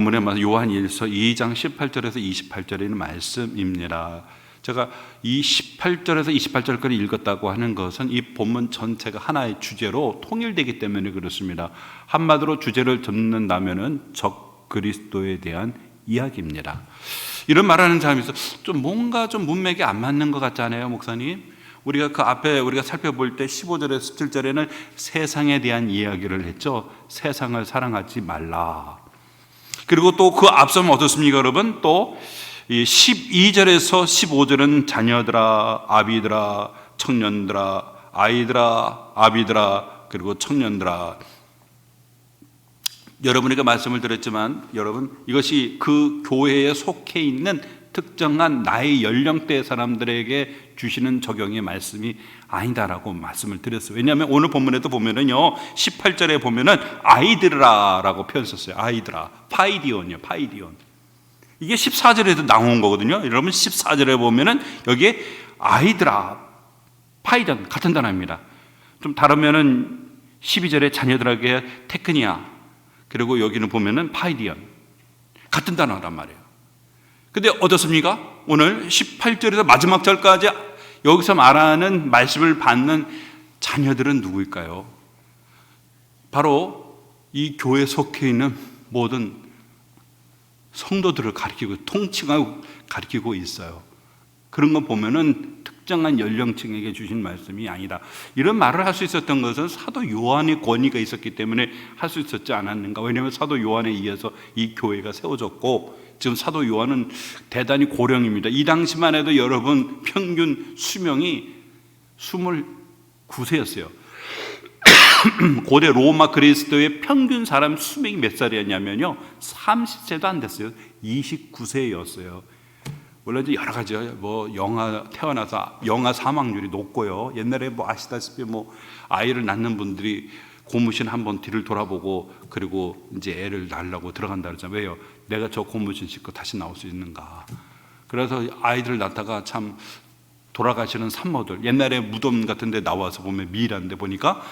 본문에 요한일서 2장 18절에서 28절에 있는 말씀입니다. 제가 이 18절에서 28절까지 읽었다고 하는 것은 이 본문 전체가 하나의 주제로 통일되기 때문에 그렇습니다. 한마디로 주제를 접는다면은 적 그리스도에 대한 이야기입니다. 이런 말하는 사람이 있어. 좀 뭔가 좀 문맥이 안 맞는 것 같지 않아요, 목사님? 우리가 그 앞에 우리가 살펴볼 때 15절에서 17절에는 세상에 대한 이야기를 했죠. 세상을 사랑하지 말라. 그리고 또 그 앞서면 어떻습니까, 여러분? 또 12절에서 15절은 자녀들아, 아비들아, 청년들아, 아이들아, 아비들아, 그리고 청년들아. 여러분에게 말씀을 드렸지만 여러분, 이것이 그 교회에 속해 있는 특정한 나이 연령대 사람들에게 주시는 적용의 말씀이 아니다라고 말씀을 드렸어요. 왜냐하면 오늘 본문에도 보면은요, 18절에 보면은 아이들아라고 표현 썼어요. 아이들아, 파이디온이요, 파이디온. 이게 14절에도 나온 거거든요. 여러분 14절에 보면은 여기에 아이들아, 파이디온 같은 단어입니다. 좀 다르면은 12절에 자녀들에게 테크니아, 그리고 여기는 보면은 파이디온 같은 단어란 말이에요. 근데 어떻습니까? 오늘 18절에서 마지막 절까지 여기서 말하는 말씀을 받는 자녀들은 누구일까요? 바로 이 교회에 속해 있는 모든 성도들을 가리키고 통칭하고 가리키고 있어요. 그런 거 보면은 특정한 연령층에게 주신 말씀이 아니다. 이런 말을 할 수 있었던 것은 사도 요한의 권위가 있었기 때문에 할 수 있었지 않았는가? 왜냐하면 사도 요한에 의해서 이 교회가 세워졌고, 지금 사도 요한은 대단히 고령입니다. 이 당시만 해도 여러분 평균 수명이 29세였어요. 고대 로마 그리스도의 평균 사람 수명이 몇 살이었냐면요, 30세도 안 됐어요. 29세였어요. 물론 이제 여러 가지 태어나서 영아 사망률이 높고요. 옛날에 아시다시피 아이를 낳는 분들이 고무신 한번 뒤를 돌아보고 그리고 이제 애를 낳으려고 들어간다 그러잖아요. 왜요? 내가 저 고무신 싣고 다시 나올 수 있는가. 그래서 아이들을 낳다가 참 돌아가시는 산모들, 옛날에 무덤 같은 데 나와서 보면 미이라는데 보니까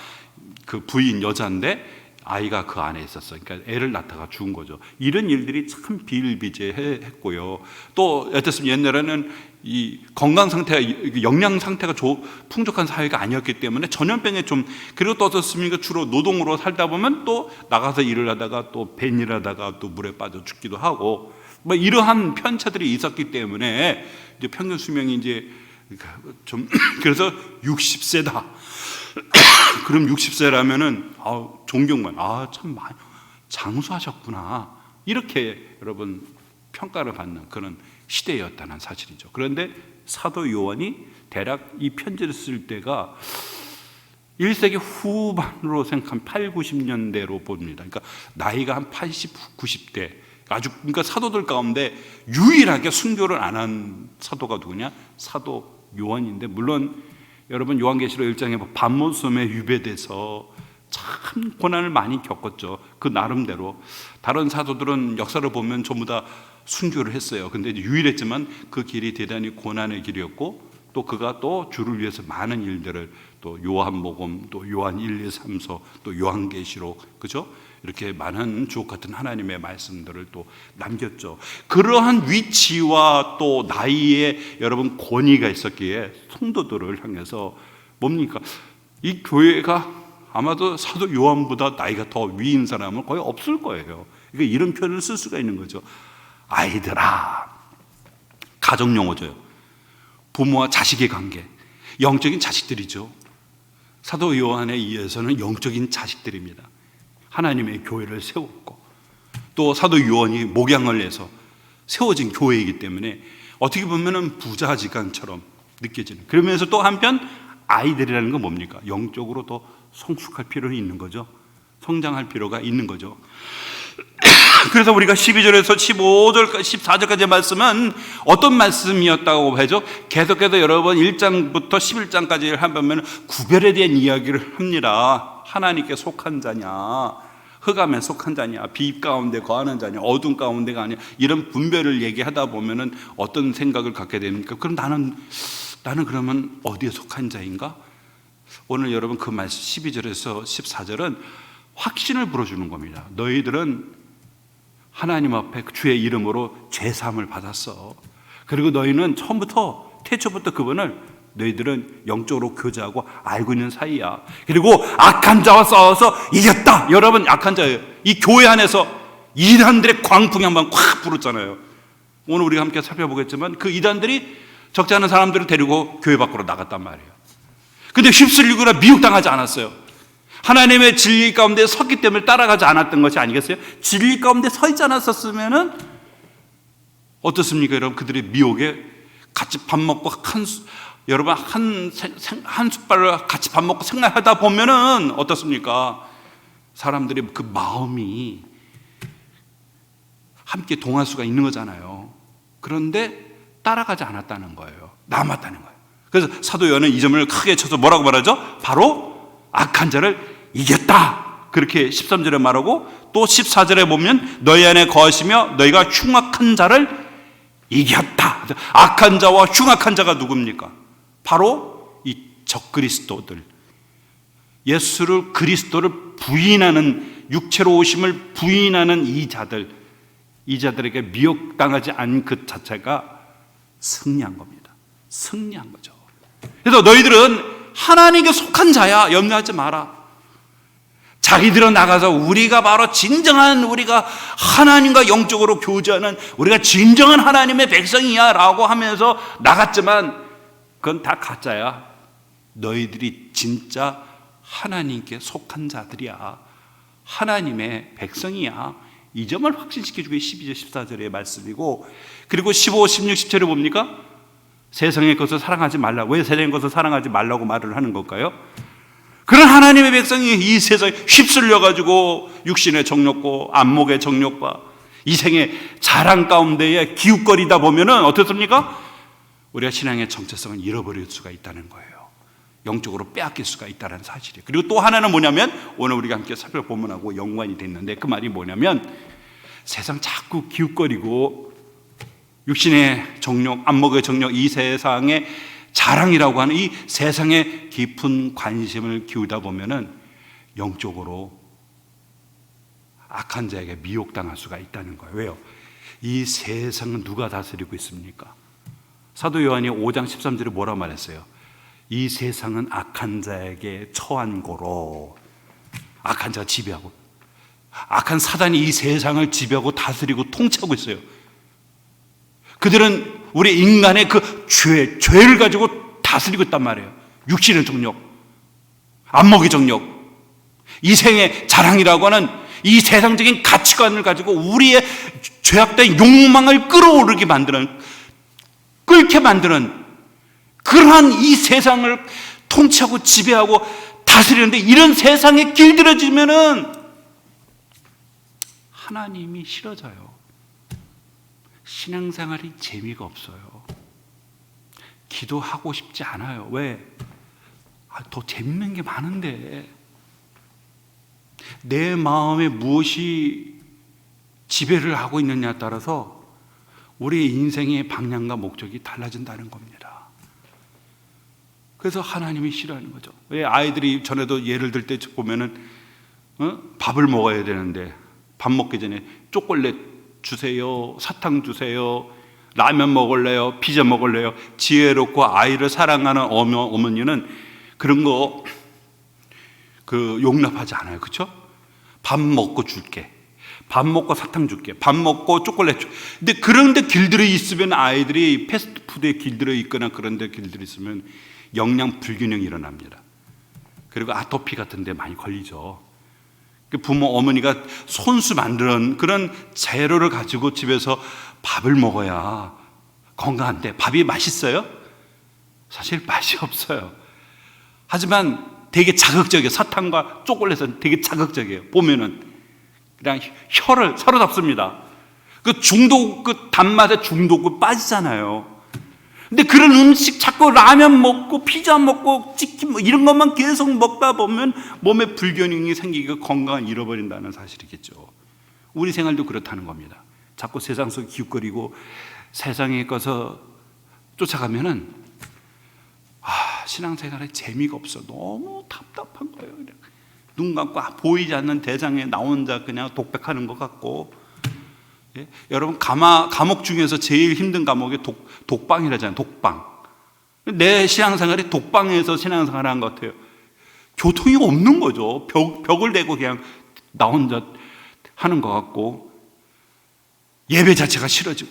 그 부인 여자인데 아이가 그 안에 있었어요. 그러니까 애를 낳다가 죽은 거죠. 이런 일들이 참 비일비재했고요. 또 어쨌든 옛날에는 이 건강 상태가, 영양 상태가 풍족한 사회가 아니었기 때문에 전염병에 그리고 또 어떻습니까? 주로 노동으로 살다 보면 또 나가서 일을 하다가 또 뱃일 하다가 또 물에 빠져 죽기도 하고 이러한 편차들이 있었기 때문에 이제 평균 수명이 이제 그래서 60세다. 그럼 60세라면은 존경만, 참 많이 장수하셨구나, 이렇게 여러분 평가를 받는 그런 시대였다는 사실이죠. 그런데 사도 요한이 대략 이 편지를 쓸 때가 1세기 후반으로 생각하면 8, 90년대로 봅니다. 그러니까 나이가 한 80, 90대, 그러니까 사도들 가운데 유일하게 순교를 안 한 사도가 누구냐? 사도 요한인데, 물론 여러분 요한계시록 1장에 밤모섬에 유배돼서 참 고난을 많이 겪었죠. 그 나름대로. 다른 사도들은 역사를 보면 전부 다 순교를 했어요. 근데 유일했지만 그 길이 대단히 고난의 길이었고, 또 그가 또 주를 위해서 많은 일들을, 또 요한복음, 또 요한 1, 2, 3서, 또 요한계시록, 그죠? 이렇게 많은 주옥 같은 하나님의 말씀들을 또 남겼죠. 그러한 위치와 또 나이에 여러분 권위가 있었기에 성도들을 향해서 뭡니까? 이 교회가 아마도 사도 요한보다 나이가 더 위인 사람은 거의 없을 거예요. 그러니까 이런 표현을 쓸 수가 있는 거죠. 아이들아, 가정 용어죠. 부모와 자식의 관계, 영적인 자식들이죠. 사도 요한에 의해서는 영적인 자식들입니다. 하나님의 교회를 세웠고, 또 사도 요한이 목양을 해서 세워진 교회이기 때문에 어떻게 보면은 부자지간처럼 느껴지는. 그러면서 또 한편 아이들이라는 건 뭡니까? 영적으로 더 성숙할 필요는 있는 거죠. 성장할 필요가 있는 거죠. 그래서 우리가 12절에서 15절까지 14절까지의 말씀은 어떤 말씀이었다고 하죠? 계속해서 여러분 1장부터 11장까지 하면 구별에 대한 이야기를 합니다. 하나님께 속한 자냐, 흑암에 속한 자냐, 빛 가운데 거하는 자냐, 어둠 가운데가 아니냐, 이런 분별을 얘기하다 보면은 어떤 생각을 갖게 됩니까? 그럼 나는 그러면 어디에 속한 자인가? 오늘 여러분 그 말씀 12절에서 14절은 확신을 불어주는 겁니다. 너희들은 하나님 앞에 주의 이름으로 죄사함을 받았어. 그리고 너희는 처음부터 태초부터 그분을 너희들은 영적으로 교제하고 알고 있는 사이야. 그리고 악한 자와 싸워서 이겼다. 여러분, 악한 자예요. 이 교회 안에서 이단들의 광풍이 한번 콱 불었잖아요. 오늘 우리가 함께 살펴보겠지만 그 이단들이 적지 않은 사람들을 데리고 교회 밖으로 나갔단 말이에요. 근데 휩쓸리거나 미혹당하지 않았어요. 하나님의 진리 가운데 섰기 때문에 따라가지 않았던 것이 아니겠어요? 진리 가운데 서 있지 않았었으면은 어떻습니까, 여러분? 그들의 미혹에 같이 밥 먹고 여러분 한 숟갈을 같이 밥 먹고 생각하다 보면은 어떻습니까? 사람들이 그 마음이 함께 동할 수가 있는 거잖아요. 그런데 따라가지 않았다는 거예요. 남았다는 거예요. 그래서 사도 요한은 이 점을 크게 쳐서 뭐라고 말하죠? 바로 악한 자를 이겼다. 그렇게 13절에 말하고 또 14절에 보면 너희 안에 거하시며 너희가 흉악한 자를 이겼다. 악한 자와 흉악한 자가 누굽니까? 바로 이 적그리스도들, 예수를 그리스도를 부인하는, 육체로 오심을 부인하는 이 자들에게 미혹당하지 않은 그 자체가 승리한 겁니다. 승리한 거죠. 그래서 너희들은 하나님께 속한 자야. 염려하지 마라. 자기들은 나가서 우리가 바로 진정한, 우리가 하나님과 영적으로 교제하는, 우리가 진정한 하나님의 백성이야 라고 하면서 나갔지만 그건 다 가짜야. 너희들이 진짜 하나님께 속한 자들이야. 하나님의 백성이야. 이 점을 확신시켜주기 12절 14절의 말씀이고, 그리고 15, 16, 17절에 봅니까? 세상의 것을 사랑하지 말라. 왜 세상의 것을 사랑하지 말라고 말을 하는 걸까요? 그런 하나님의 백성이 이 세상에 휩쓸려가지고 육신의 정욕과 안목의 정욕과 이생의 자랑 가운데에 기웃거리다 보면은 어떻습니까? 우리가 신앙의 정체성을 잃어버릴 수가 있다는 거예요. 영적으로 빼앗길 수가 있다는 사실이에요. 그리고 또 하나는 뭐냐면 오늘 우리가 함께 살펴보면하고 연관이 됐는데 그 말이 뭐냐면 세상 자꾸 기웃거리고 육신의 정욕, 안목의 정욕, 이 세상의 자랑이라고 하는 이 세상에 깊은 관심을 기우다 보면은 영적으로 악한 자에게 미혹당할 수가 있다는 거예요. 왜요? 이 세상은 누가 다스리고 있습니까? 사도 요한이 5장 13절에 뭐라 말했어요? 이 세상은 악한 자에게 처한 고로, 악한 자가 지배하고, 악한 사단이 이 세상을 지배하고 다스리고 통치하고 있어요. 그들은 우리 인간의 그 죄를 가지고 다스리고 있단 말이에요. 육신의 정욕, 안목의 정욕, 이생의 자랑이라고 하는 이 세상적인 가치관을 가지고 우리의 죄악된 욕망을 끌어오르게 만드는, 끓게 만드는 그러한 이 세상을 통치하고 지배하고 다스리는데, 이런 세상에 길들여지면은 하나님이 싫어져요. 신앙생활이 재미가 없어요. 기도하고 싶지 않아요. 왜? 더 재밌는 게 많은데. 내 마음에 무엇이 지배를 하고 있느냐에 따라서 우리의 인생의 방향과 목적이 달라진다는 겁니다. 그래서 하나님이 싫어하는 거죠. 왜? 아이들이 전에도 예를 들 때 보면은 밥을 먹어야 되는데 밥 먹기 전에 초콜릿 주세요, 사탕 주세요, 라면 먹을래요, 피자 먹을래요. 지혜롭고 아이를 사랑하는 어머니는 그런 거 용납하지 않아요. 그렇죠? 밥 먹고 줄게, 밥 먹고 사탕 줄게, 밥 먹고 초콜릿 줄게. 근데 그런데 길들여 있으면, 아이들이 패스트푸드에 길들여 있거나 그런데 길들여 있으면 영양 불균형이 일어납니다. 그리고 아토피 같은 데 많이 걸리죠. 부모, 어머니가 손수 만드는 그런 재료를 가지고 집에서 밥을 먹어야 건강한데, 밥이 맛있어요? 사실 맛이 없어요. 하지만 되게 자극적이에요. 사탕과 초콜릿은 되게 자극적이에요. 보면은 그냥 혀를 사로잡습니다. 그 중독, 그 단맛에 중독을 빠지잖아요. 근데 그런 음식 자꾸 라면 먹고 피자 먹고 치킨 이런 것만 계속 먹다 보면 몸에 불균형이 생기고 건강을 잃어버린다는 사실이겠죠. 우리 생활도 그렇다는 겁니다. 자꾸 세상 속 기웃거리고 세상에 것을 쫓아가면은 신앙생활에 재미가 없어. 너무 답답한 거예요. 눈 감고 보이지 않는 대장에 나 혼자 그냥 독백하는 것 같고, 예? 여러분 감옥 중에서 제일 힘든 감옥이 독방이라잖아요. 독방. 내 신앙생활이 독방에서 신앙생활을 한 것 같아요. 교통이 없는 거죠. 벽을 대고 그냥 나 혼자 하는 것 같고, 예배 자체가 싫어지고,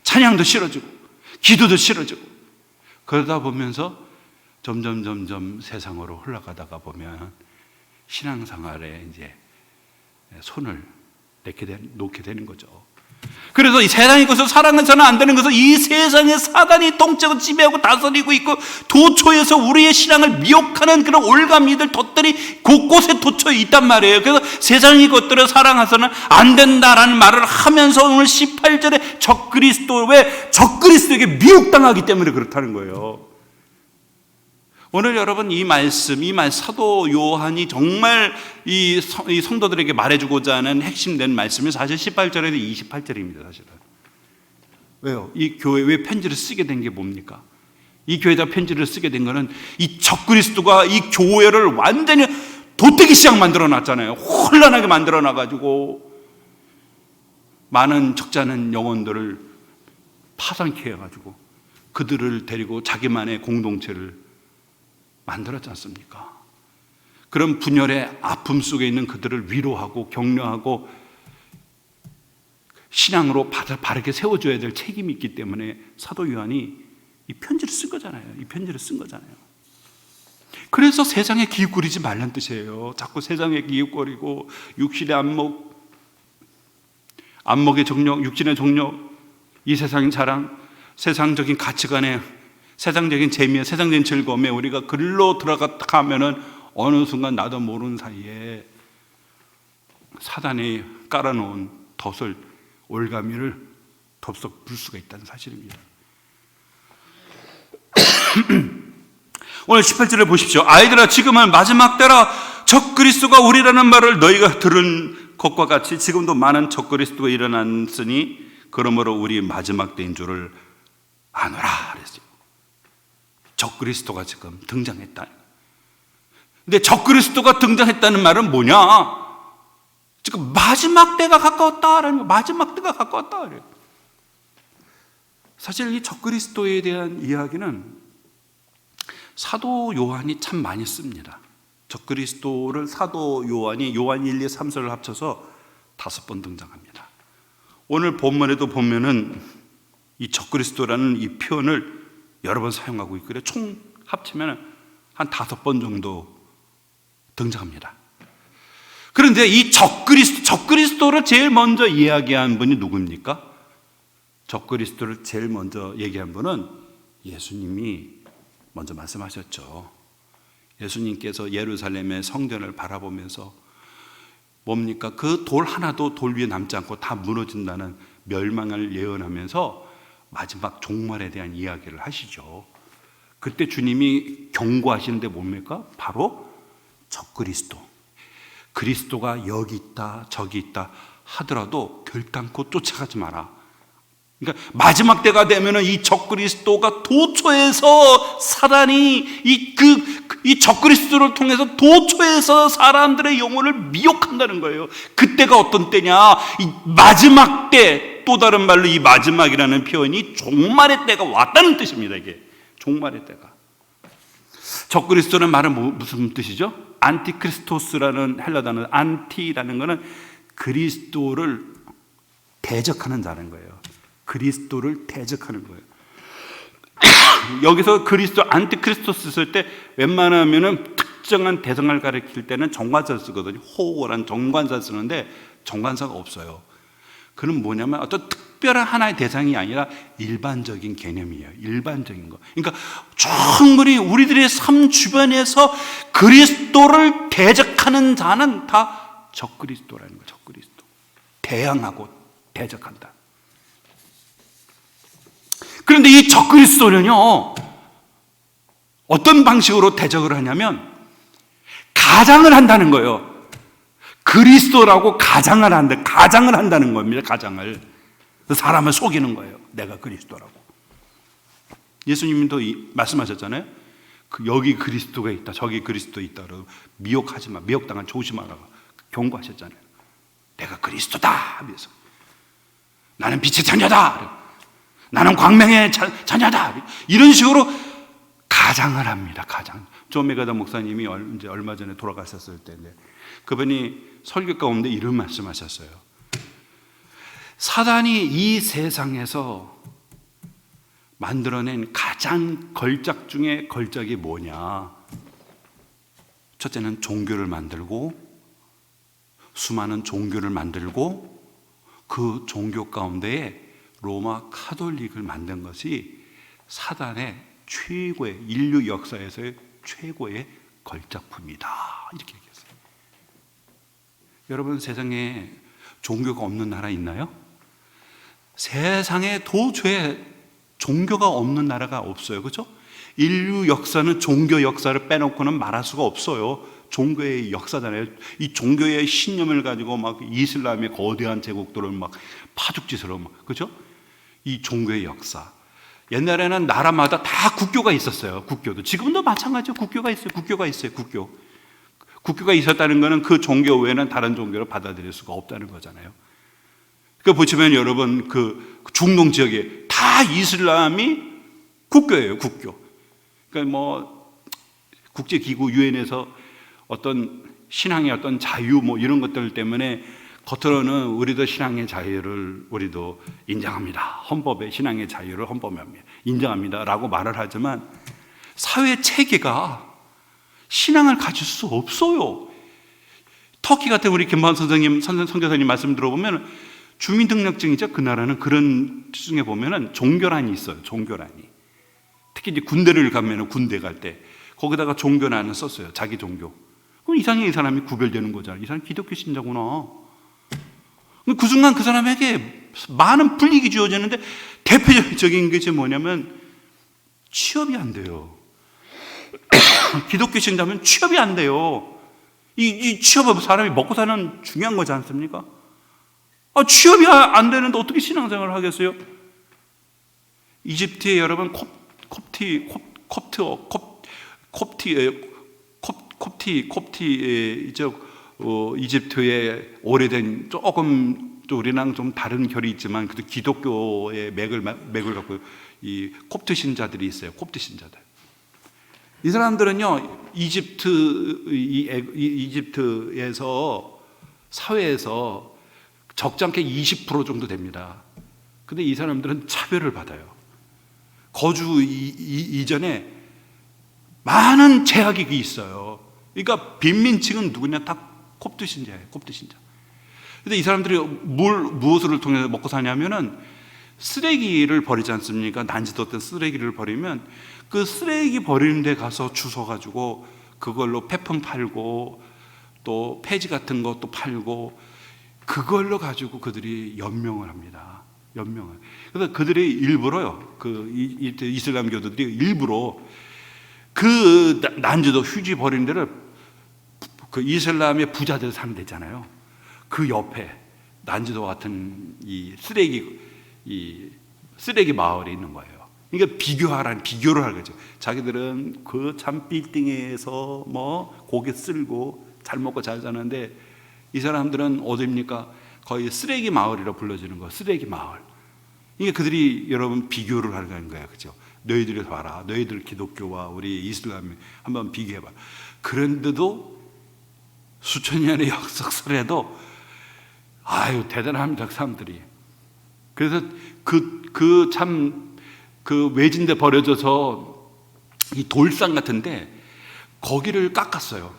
찬양도 싫어지고, 기도도 싫어지고, 그러다 보면서 점점 세상으로 흘러가다가 보면 신앙생활에 이제 손을 놓게 되는 거죠. 그래서 이 세상의 것을 사랑해서는 안 되는 것은 이 세상에 사단이 통째로 지배하고 다스리고 있고, 도처에서 우리의 신앙을 미혹하는 그런 올가미들 덫들이 곳곳에 도처 있단 말이에요. 그래서 세상의 것들을 사랑해서는 안 된다라는 말을 하면서 오늘 18절에 적그리스도에게 미혹당하기 때문에 그렇다는 거예요. 오늘 여러분 이 말씀 사도 요한이 정말 이 성도들에게 말해주고자 하는 핵심된 말씀이 사실 18절에서 28절입니다. 사실은. 왜요? 이 교회에 편지를 쓰게 된 게 뭡니까? 이 교회에다 편지를 쓰게 된 거는 이 적그리스도가 이 교회를 완전히 도태기 시작 만들어 놨잖아요. 혼란하게 만들어 놔가지고 많은 적지 않은 영혼들을 파산케 해가지고 그들을 데리고 자기만의 공동체를 만들었지 않습니까? 그런 분열의 아픔 속에 있는 그들을 위로하고 격려하고 신앙으로 바르게 세워줘야 될 책임이 있기 때문에 사도 요한이 이 편지를 쓴 거잖아요. 그래서 세상에 기웃거리지 말란 뜻이에요. 자꾸 세상에 기웃거리고 육신의 안목의 정력, 육신의 정력, 이 세상의 자랑, 세상적인 가치관에, 세상적인 재미에, 세상적인 즐거움에 우리가 글로 들어가면은 어느 순간 나도 모르는 사이에 사단이 깔아놓은 덫을, 올가미를 덥석 불 수가 있다는 사실입니다. 오늘 18절을 보십시오. 아이들아, 지금은 마지막 때라. 적그리스도가 오리라는 말을 너희가 들은 것과 같이 지금도 많은 적그리스도가 일어났으니 그러므로 우리 마지막 때인 줄을 아노라 그랬어요. 적그리스도가 지금 등장했다. 근데 적그리스도가 등장했다는 말은 뭐냐? 지금 마지막 때가 가까웠다라는 거. 마지막 때가 가까웠다 그래요. 사실 이 적그리스도에 대한 이야기는 사도 요한이 참 많이 씁니다. 적그리스도를 사도 요한이 요한 1, 2, 3서를 합쳐서 5번 등장합니다. 오늘 본문에도 보면은 이 적그리스도라는 이 표현을 여러 번 사용하고 있고요. 총 합치면 한 5번 정도 등장합니다. 그런데 이 적그리스도를 제일 먼저 이야기한 분이 누구입니까? 적그리스도를 제일 먼저 얘기한 분은 예수님이 먼저 말씀하셨죠. 예수님께서 예루살렘의 성전을 바라보면서 뭡니까? 그 돌 하나도 돌 위에 남지 않고 다 무너진다는 멸망을 예언하면서 마지막 종말에 대한 이야기를 하시죠. 그때 주님이 경고하시는데 뭡니까? 바로 적그리스도. 그리스도가 여기 있다 저기 있다 하더라도 결단코 쫓아가지 마라. 그러니까 마지막 때가 되면은 이 적그리스도가 도처에서 사단이 이 적그리스도를 통해서 도처에서 사람들의 영혼을 미혹한다는 거예요. 그때가 어떤 때냐? 이 마지막 때, 또 다른 말로 이 마지막이라는 표현이 종말의 때가 왔다는 뜻입니다. 이게 종말의 때가. 적그리스도는 말은 무슨 뜻이죠? 안티크리스토스라는 헬라 단어, 안티라는 것은 그리스도를 대적하는 자는 거예요. 그리스도를 대적하는 거예요. 여기서 그리스도, 안티크리스토스 쓸 때 웬만하면은 특정한 대상을 가리킬 때는 정관사를 쓰거든요. 호호란 정관사 쓰는데 정관사가 없어요. 그는 뭐냐면 어떤 특별한 하나의 대상이 아니라 일반적인 개념이에요. 일반적인 거. 그러니까 충분히 우리들의 삶 주변에서 그리스도를 대적하는 자는 다 적그리스도라는 거예요. 적그리스도. 대항하고 대적한다. 그런데 이 적그리스도는요, 어떤 방식으로 대적을 하냐면 가장을 한다는 거예요. 그리스도라고 가장을 한다는 겁니다. 가장을. 사람을 속이는 거예요. 내가 그리스도라고. 예수님도 말씀하셨잖아요. 여기 그리스도가 있다, 저기 그리스도 있다. 미혹하지 마, 미혹당한 조심하라고 경고하셨잖아요. 내가 그리스도다 하면서. 나는 빛의 자녀다. 나는 광명의 자녀다. 이런 식으로 가장을 합니다. 가장. 존 메가더 목사님이 이제 얼마 전에 돌아가셨을 때인데 그분이 설교 가운데 이런 말씀하셨어요. 사단이 이 세상에서 만들어낸 가장 걸작 중에 걸작이 뭐냐? 첫째는 종교를 만들고 수많은 종교를 만들고 그 종교 가운데에 로마 카톨릭을 만든 것이 사단의 최고의 인류 역사에서의 최고의 걸작품이다. 이렇게 얘기했어요. 여러분 세상에 종교가 없는 나라 있나요? 세상에 도저히 종교가 없는 나라가 없어요. 그렇죠? 인류 역사는 종교 역사를 빼놓고는 말할 수가 없어요. 종교의 역사잖아요. 이 종교의 신념을 가지고 막 이슬람의 거대한 제국들을 막 파죽지세로 막 그렇죠? 이 종교의 역사. 옛날에는 나라마다 다 국교가 있었어요. 국교도 지금도 마찬가지죠. 국교가 있어요. 국교가 있어요. 국교가 있었다는 것은 그 종교 외에는 다른 종교를 받아들일 수가 없다는 거잖아요. 그 보시면 여러분 그 중동 지역에 다 이슬람이 국교예요. 국교. 그러니까 뭐 국제기구 유엔에서 어떤 신앙의 어떤 자유 뭐 이런 것들 때문에 겉으로는 우리도 신앙의 자유를 우리도 인정합니다. 헌법의 신앙의 자유를 헌법에 인정합니다. 라고 말을 하지만 사회 체계가 신앙을 가질 수 없어요. 터키 같은 우리 김만 선교사님 말씀 들어보면 주민등록증이죠. 그 나라는 그런 중에 보면은 종교란이 있어요. 종교란이. 특히 이제 군대를 가면은 군대 갈 때 거기다가 종교란을 썼어요. 자기 종교. 그럼 이상하게 이 사람이 구별되는 거잖아요. 이 사람이 기독교 신자구나. 그 순간 그 사람에게 많은 불이익이 주어지는데 대표적인 것이 뭐냐면 취업이 안 돼요. 기독교 신자면 취업이 안 돼요. 이 취업은 사람이 먹고 사는 중요한 거지 않습니까? 취업이 안 되는데 어떻게 신앙생활을 하겠어요? 이집트에 여러분 이집트의 오래된 조금 우리랑 좀 다른 결이 있지만 그래도 기독교의 맥을 갖고 이 콥트 신자들이 있어요. 콥트 신자들. 이 사람들은요 이집트에서 사회에서 적잖게 20% 정도 됩니다. 근데 이 사람들은 차별을 받아요. 거주 이전에 많은 제약이 있어요. 그러니까 빈민층은 누구냐 다 콥트 신자예요. 콥트 신자. 근데 이 사람들이 무엇을 통해서 먹고 사냐면은 쓰레기를 버리지 않습니까? 난지도 쓰레기를 버리면 그 쓰레기 버리는 데 가서 주워 가지고 그걸로 폐품 팔고 또 폐지 같은 것도 팔고 그걸로 가지고 그들이 연명을 합니다. 연명을. 그래서 그들이 일부러요. 그 이슬람교도들이 일부러 그 난지도 휴지 버리는 데를 그 이슬람의 부자들 사는 데잖아요. 그 옆에 난지도 같은 이 쓰레기 마을이 있는 거예요. 그러니까 비교를 하는 거죠. 자기들은 그 참 빌딩에서 뭐 고기 쓸고 잘 먹고 잘 사는데 이 사람들은 어디입니까? 거의 쓰레기 마을이라고 불러지는 거. 쓰레기 마을. 이게 그들이 여러분 비교를 하는 거예요. 그죠? 너희들이 봐라. 너희들 기독교와 우리 이슬람이 한번 비교해봐. 그런데도 수천 년의 역사설에도 아유 대단합니다. 그 사람들이. 그래서 그 외진데 버려져서 이 돌산 같은데 거기를 깎았어요.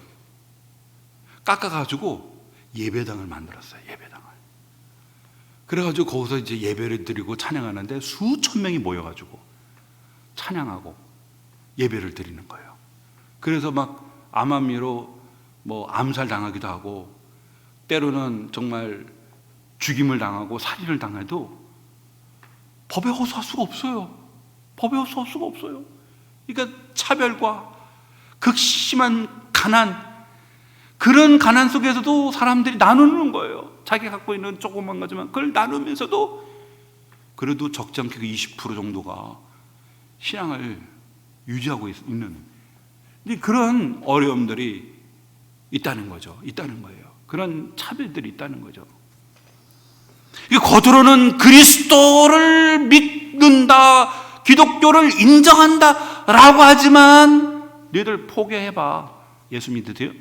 깎아가지고 예배당을 만들었어요. 예배당을. 그래가지고 거기서 이제 예배를 드리고 찬양하는데 수천 명이 모여가지고 찬양하고 예배를 드리는 거예요. 그래서 막 암암리로 뭐 암살 당하기도 하고 때로는 정말 죽임을 당하고 살인을 당해도 법에 호소할 수가 없어요. 법에 호소할 수가 없어요. 그러니까 차별과 극심한 가난, 그런 가난 속에서도 사람들이 나누는 거예요. 자기가 갖고 있는 조그만 거지만 그걸 나누면서도 그래도 적잖게 20% 정도가 신앙을 유지하고 있는 그런 어려움들이 있다는 거죠. 있다는 거예요. 그런 차별들이 있다는 거죠. 겉으로는 그리스도를 믿는다, 기독교를 인정한다라고 하지만 너희들 포기해봐. 예수 믿으세요?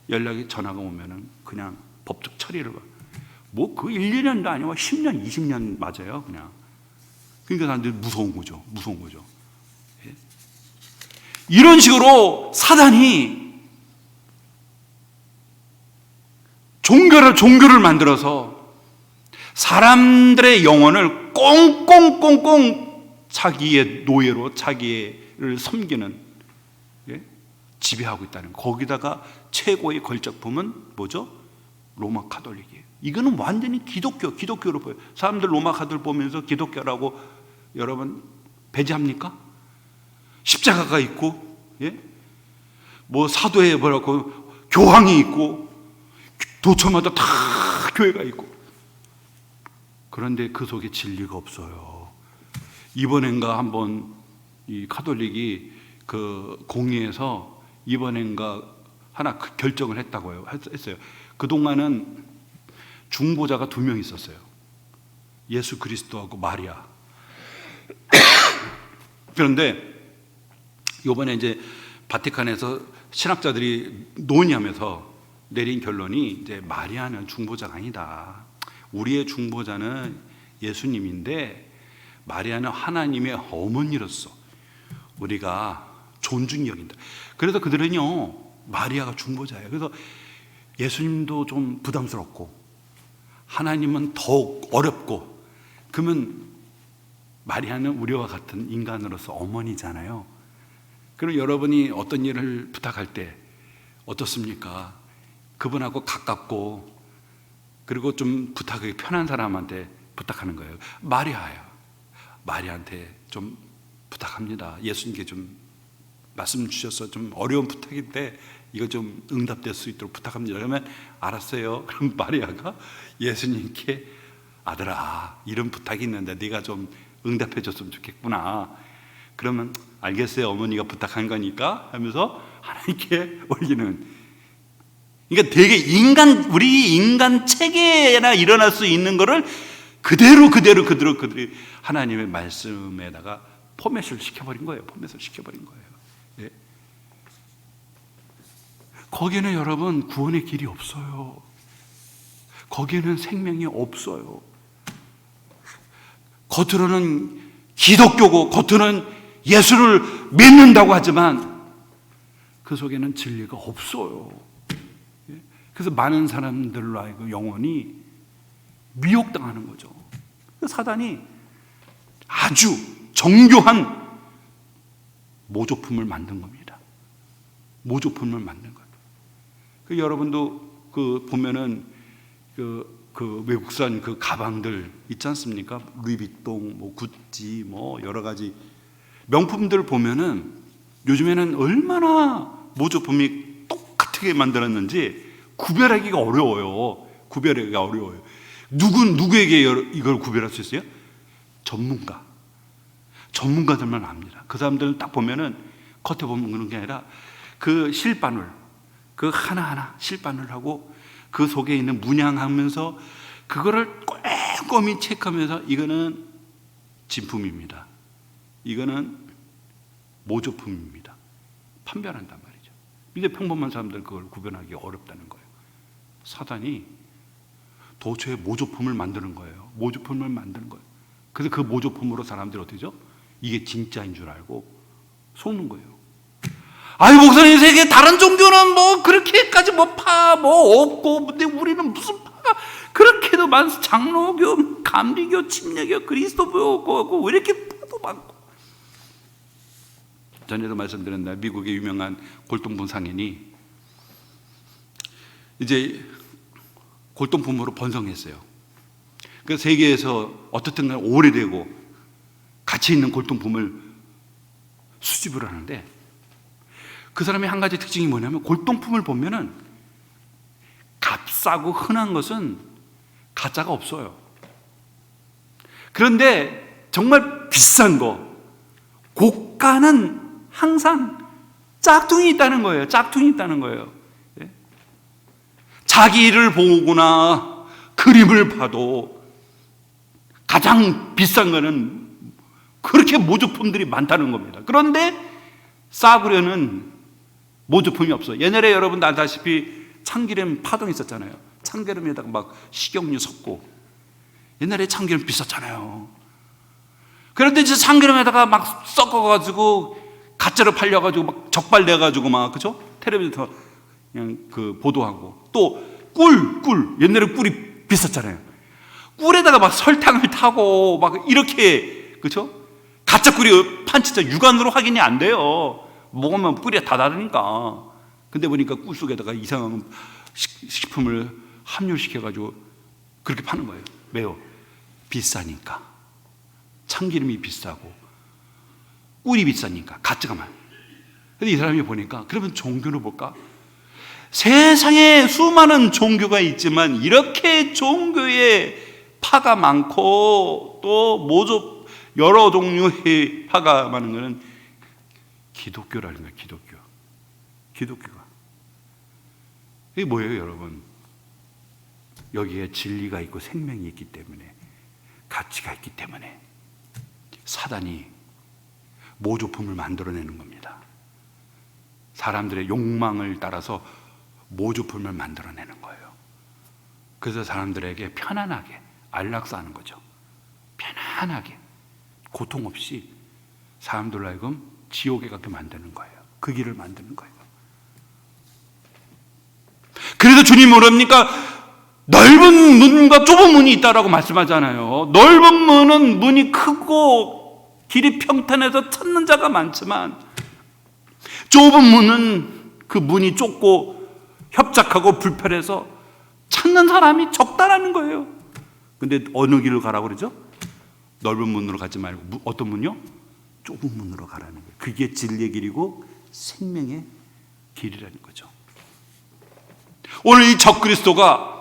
연락이 전화가 오면은 그냥 법적 처리를 봐. 뭐 그 1, 2년도 아니고 10년, 20년 맞아요, 그냥. 그러니까 사람들이 무서운 거죠. 무서운 거죠. 예? 이런 식으로 사단이 종교를 만들어서 사람들의 영혼을 꽁꽁꽁꽁 자기의 노예로 자기를 섬기는, 예? 지배하고 있다는 거예요. 거기다가 최고의 걸작품은 뭐죠? 로마 가톨릭이에요. 이거는 완전히 기독교로 보여요. 사람들 로마 가톨릭 보면서 기독교라고 여러분 배제합니까? 십자가가 있고, 예? 뭐 사도에 뭐라고 교황이 있고 도처마다 다 교회가 있고, 그런데 그 속에 진리가 없어요. 이번엔가 한번 이 가톨릭이 그 공의에서 이번엔가 하나 결정을 했다고요. 했어요. 그동안은 중보자가 2명 있었어요. 예수 그리스도하고 마리아. 그런데 이번에 이제 바티칸에서 신학자들이 논의하면서 내린 결론이 이제 마리아는 중보자가 아니다. 우리의 중보자는 예수님인데 마리아는 하나님의 어머니로서 우리가 존중히 여긴다. 그래서 그들은요, 마리아가 중보자예요. 그래서 예수님도 좀 부담스럽고 하나님은 더욱 어렵고, 그러면 마리아는 우리와 같은 인간으로서 어머니잖아요. 그럼 여러분이 어떤 일을 부탁할 때 어떻습니까? 그분하고 가깝고 그리고 좀 부탁하기 편한 사람한테 부탁하는 거예요. 마리아한테 좀 부탁합니다. 예수님께 좀 말씀 주셔서 좀 어려운 부탁인데 이거 좀 응답될 수 있도록 부탁합니다. 그러면 알았어요. 그럼 마리아가 예수님께 아들아, 이런 부탁이 있는데 네가 좀 응답해 줬으면 좋겠구나. 그러면 알겠어요. 어머니가 부탁한 거니까 하면서 하나님께 올리는. 그러니까 되게 우리 인간 체계나 일어날 수 있는 거를 그대로 하나님의 말씀에다가 포맷을 시켜버린 거예요. 예. 거기는 여러분 구원의 길이 없어요. 거기는 생명이 없어요. 겉으로는 기독교고 겉으로는 예수를 믿는다고 하지만 그 속에는 진리가 없어요. 그래서 많은 사람들로 하여금 영혼이 미혹당하는 거죠. 사단이 아주 정교한 모조품을 만든 겁니다. 모조품을 만든 거예요. 여러분도 보면은 그 외국산 그 가방들 있지 않습니까? 루이비통, 뭐 구찌, 뭐 여러 가지 명품들 보면은 요즘에는 얼마나 모조품이 똑같게 만들었는지 구별하기가 어려워요. 누구에게 이걸 구별할 수 있어요? 전문가들만 압니다. 그 사람들은 딱 보면은 겉에 보면 그런 게 아니라 그 실바늘, 그 하나하나 실바늘하고 그 속에 있는 문양하면서 그거를 꼼꼼히 체크하면서 이거는 진품입니다. 이거는 모조품입니다. 판별한단 말이죠. 근데 평범한 사람들 그걸 구별하기 어렵다는 거예요. 사단이 도처에 모조품을 만드는 거예요. 그래서 그 모조품으로 사람들이 어떻게죠? 이게 진짜인 줄 알고 속는 거예요. 아유, 목사님, 세계 다른 종교는 뭐 그렇게까지 뭐 없고, 근데 우리는 무슨 파가 그렇게도 많습니다. 장로교, 감리교, 침례교, 그리스도교, 왜 이렇게 파도 많고. 전에도 말씀드렸나, 미국의 유명한 골동품 상인이 이제 골동품으로 번성했어요. 그래서 세계에서 어떻든 오래되고 가치 있는 골동품을 수집을 하는데, 그 사람의 한 가지 특징이 뭐냐면 골동품을 보면은 값싸고 흔한 것은 가짜가 없어요. 그런데 정말 비싼 거, 고가는 항상 짝퉁이 있다는 거예요. 자기 일을 보거나 그림을 봐도 가장 비싼 거는 그렇게 모조품들이 많다는 겁니다. 그런데 싸구려는 모조품이 없어요. 옛날에 여러분 알다시피 참기름 파동 있었잖아요. 참기름에다가 막 식용유 섞고, 옛날에 참기름 비쌌잖아요. 그런데 이제 참기름에다가 막 섞어가지고 가짜로 팔려가지고 막 적발돼가지고 막, 그죠? 텔레비전에서 그냥 그 보도하고, 또 꿀 옛날에 꿀이 비쌌잖아요. 꿀에다가 막 설탕을 타고 막 이렇게, 그죠? 가짜 꿀이 판치자 육안으로 확인이 안 돼요. 먹으면 꿀이 다 다르니까. 근데 보니까 꿀 속에다가 이상한 식품을 함유시켜가지고 그렇게 파는 거예요. 왜요? 비싸니까. 참기름이 비싸고 꿀이 비싸니까, 가짜가 많아요. 근데 이 사람이 보니까, 그러면 종교를 볼까? 세상에 수많은 종교가 있지만 이렇게 종교에 파가 많고 또 모조 여러 종류의 파가 많은 것은 기독교라는 거예요. 기독교가 이게 뭐예요, 여러분? 여기에 진리가 있고 생명이 있기 때문에, 가치가 있기 때문에 사단이 모조품을 만들어내는 겁니다. 사람들의 욕망을 따라서 모조품을 만들어내는 거예요. 그래서 사람들에게 편안하게 안락사하는 거죠. 편안하게 고통 없이 사람들로 하여금 지옥에 가게 만드는 거예요. 그 길을 만드는 거예요. 그래서 주님은 뭐랍니까? 넓은 문과 좁은 문이 있다라고 말씀하잖아요. 넓은 문은 문이 크고 길이 평탄해서 찾는 자가 많지만, 좁은 문은 그 문이 좁고 협착하고 불편해서 찾는 사람이 적다라는 거예요. 근데 어느 길을 가라고 그러죠? 넓은 문으로 가지 말고 어떤 문이요? 좁은 문으로 가라는 거예요. 그게 진리의 길이고 생명의 길이라는 거죠. 오늘 이 적그리스도가